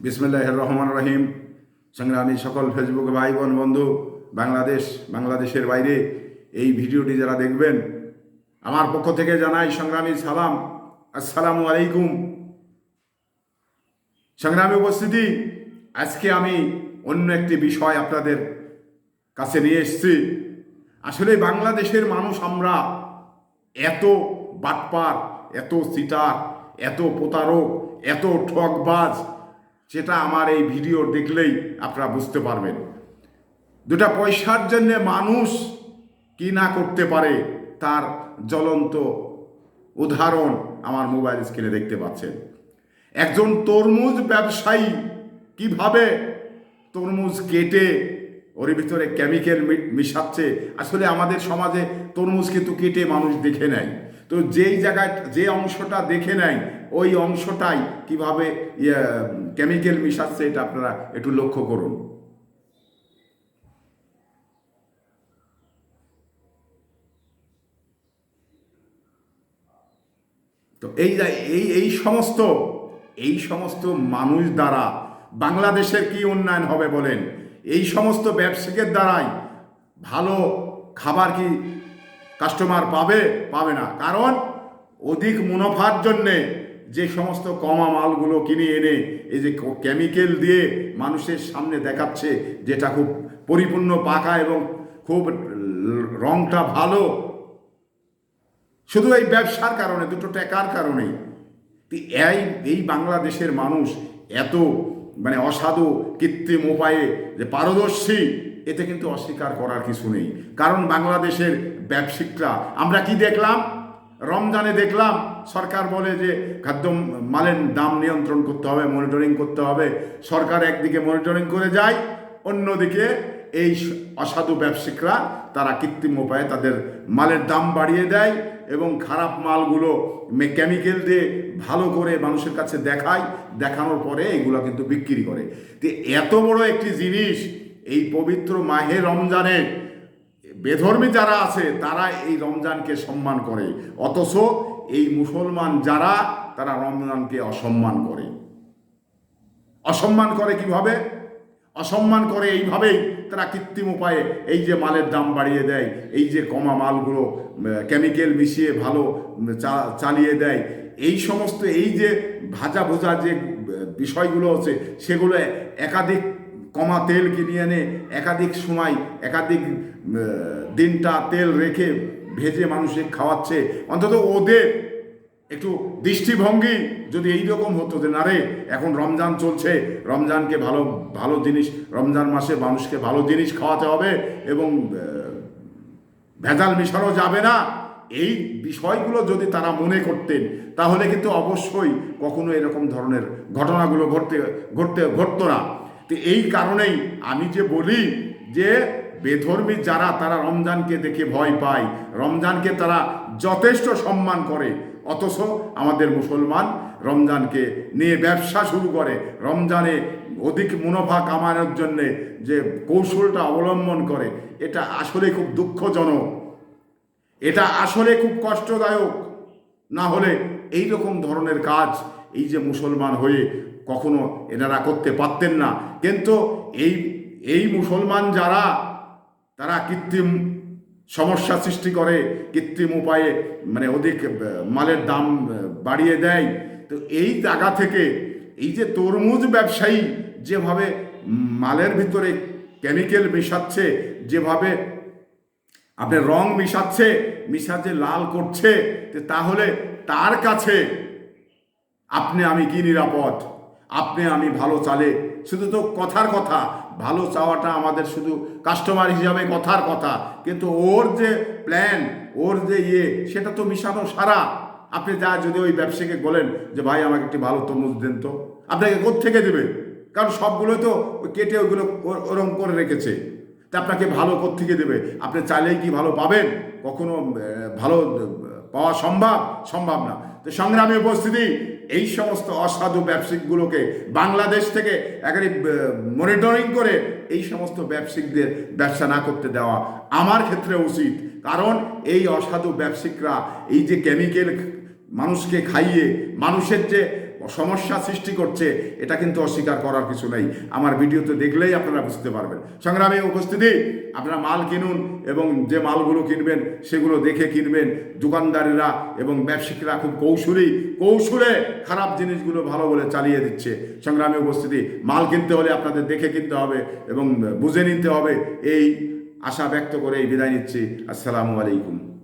বিসমিল্লাহির রহমানির রহিম। সংগ্রামী সকল ফেসবুক ভাই বোন বন্ধু, বাংলাদেশের বাইরে এই ভিডিওটি যারা দেখবেন, আমার পক্ষ থেকে জানাই সংগ্রামী সালাম, আসসালামু আলাইকুম। সংগ্রামী উপস্থিতি, আজকে আমি অন্য একটি বিষয় আপনাদের কাছে নিয়ে এসেছি। আসলে বাংলাদেশের মানুষ আমরা এত বাটপার, এত সিটার, এত প্রতারক, এত ঠকবাজ, সেটা আমার এই ভিডিও দেখলেই আপনারা বুঝতে পারবেন। দুটা পয়সার জন্য মানুষ কি না করতে পারে তার জ্বলন্ত উদাহরণ আমার মোবাইল স্ক্রিনে দেখতে পাচ্ছেন। একজন তরমুজ ব্যবসায়ী কিভাবে তরমুজ কেটে ওর ভিতরে কেমিক্যাল মিশাচ্ছে। আসলে আমাদের সমাজে তরমুজ কিন্তু কেটে মানুষ দেখে নেয়, তো যেই জায়গায় যে অংশটা দেখে নেয় ওই অংশটাই কিভাবে কেমিক্যাল মিশাচ্ছে, এটা আপনারা একটু লক্ষ্য করুন। তো এই সমস্ত মানুষ দ্বারা বাংলাদেশের কি উন্নয়ন হবে বলেন? এই সমস্ত ব্যবসায়ীদের দ্বারাই ভালো খাবার কি কাস্টমার পাবে না। কারণ অধিক মুনাফার জন্যে যে সমস্ত কমা মালগুলো কিনে এনে এই যে কেমিক্যাল দিয়ে মানুষের সামনে দেখাচ্ছে, যেটা খুব পরিপূর্ণ পাকা এবং খুব রংটা ভালো, শুধু এই ব্যবসার কারণে, দুটো টাকার কারণেই এই বাংলাদেশের মানুষ এত অসাধু কৃত্রিম উপায়ে যে পারদর্শী, এতে কিন্তু অস্বীকার করার কিছু নেই। কারণ বাংলাদেশের ব্যবসায়িকরা, আমরা কি দেখলাম রমজানে, দেখলাম সরকার বলে যে খাদ্য মালের দাম নিয়ন্ত্রণ করতে হবে, মনিটরিং করতে হবে। সরকার একদিকে মনিটরিং করে যায়, অন্যদিকে এই অসাধু ব্যবসায়িকরা তারা কৃত্রিম উপায়ে তাদের মালের দাম বাড়িয়ে দেয় এবং খারাপ মালগুলো কেমিক্যাল দিয়ে ভালো করে মানুষের কাছে দেখানোর পরে এগুলো কিন্তু বিক্রি করে। তো এত বড় একটি জিনিস এই পবিত্র মাহে রমজানে বেধর্মী যারা আছে তারা এই রমজানকে সম্মান করে, অথচ এই মুসলমান যারা তারা রমজানকে অসম্মান করে কিভাবে? অসম্মান করে এইভাবেই তারা কৃত্রিম উপায়ে এই যে মালের দাম বাড়িয়ে দেয়, এই যে কমা মালগুলো কেমিক্যাল মিশিয়ে ভালো চালিয়ে দেয়, এই সমস্ত এই যে ভাজা ভোজা যে বিষয়গুলো আছে সেগুলো একাধিক কমা তেল কিনে এনে একাধিক সময় একাধিক দিনটা তেল রেখে ভেজে মানুষকে খাওয়াচ্ছে। অন্তত ওদের একটু দৃষ্টিভঙ্গি যদি এইরকম হতো যে না রে, এখন রমজান চলছে, রমজানকে ভালো জিনিস, রমজান মাসে মানুষকে ভালো জিনিস খাওয়াতে হবে এবং ভেজাল মেশানো যাবে না, এই বিষয়গুলো যদি তারা মনে করতেন তাহলে কিন্তু অবশ্যই কখনো এরকম ধরনের ঘটনাগুলো ঘটতো না। তো এই কারণেই আমি যে বলি যে বেধর্মী যারা তারা রমজানকে দেখে ভয় পায়, রমজানকে তারা যথেষ্ট সম্মান করে, অথচ আমাদের মুসলমান রমজানকে নিয়ে ব্যবসা শুরু করে, রমজানে অধিক মুনাফা কামানোর জন্যে যে কৌশলটা অবলম্বন করে, এটা আসলে খুব দুঃখজনক, এটা আসলে খুব কষ্টদায়ক। না হলে এই রকম ধরনের কাজ এই যে মুসলমান হয়ে কখনো এনারা করতে পারতেন না। কিন্তু এই মুসলমান যারা তারা কৃত্রিম সমস্যা সৃষ্টি করে, কৃত্রিম উপায়ে অধিক মালের দাম বাড়িয়ে দেয়। তো এই জায়গা থেকে এই যে তরমুজ ব্যবসায়ী যেভাবে মালের ভিতরে কেমিক্যাল মেশাচ্ছে, যেভাবে আপনার রং মিশাচ্ছে লাল করছে, তাহলে তার কাছে আপনি আমি কি নিরাপদ? আপনি আমি ভালো চালে শুধু তো কথার কথা, ভালো চাওয়াটা আমাদের শুধু কাস্টমার হিসাবে কথার কথা, কিন্তু ওর যে প্ল্যান, ওর যে সেটা তো মিশানো সারা। আপনি যদি ওই ব্যবসায়ীকে বলেন যে ভাই আমাকে একটি ভালো তরমুজ দেন, তো আপনাকে কোত্থেকে দেবে? কারণ সবগুলোই তো কেটে ওইগুলো ওরম করে রেখেছে, তা আপনাকে ভালো কোত্থেকে দেবে? আপনি চাইলেই কি ভালো পাবেন? কখনো ভালো পাওয়া সম্ভব না। তো সংগ্রামী উপস্থিতি, এই সমস্ত অসাধু ব্যবসায়িকগুলোকে বাংলাদেশ থেকে একেবারে মনিটরিং করে এই সমস্ত ব্যবসায়িকদের ব্যবসা না করতে দেওয়া আমার ক্ষেত্রে উচিত। কারণ এই অসাধু ব্যবসায়িকরা এই যে কেমিক্যাল মানুষকে খাইয়ে মানুষের যে সমস্যা সৃষ্টি করছে, এটা কিন্তু অস্বীকার করার কিছু নেই। আমার ভিডিওতে দেখলেই আপনারা বুঝতে পারবেন। সংগ্রামী উপস্থিতি, আপনারা মাল কিনুন এবং যে মালগুলো কিনবেন সেগুলো দেখে কিনবেন। দোকানদারেরা এবং ব্যবসায়িকরা খুব কৌশলে খারাপ জিনিসগুলো ভালো বলে চালিয়ে দিচ্ছে। সংগ্রামী উপস্থিতি, মাল কিনতে হলে আপনাদের দেখে কিনতে হবে এবং বুঝে নিতে হবে। এই আশা ব্যক্ত করে বিদায় নিচ্ছি। আসসালামু আলাইকুম।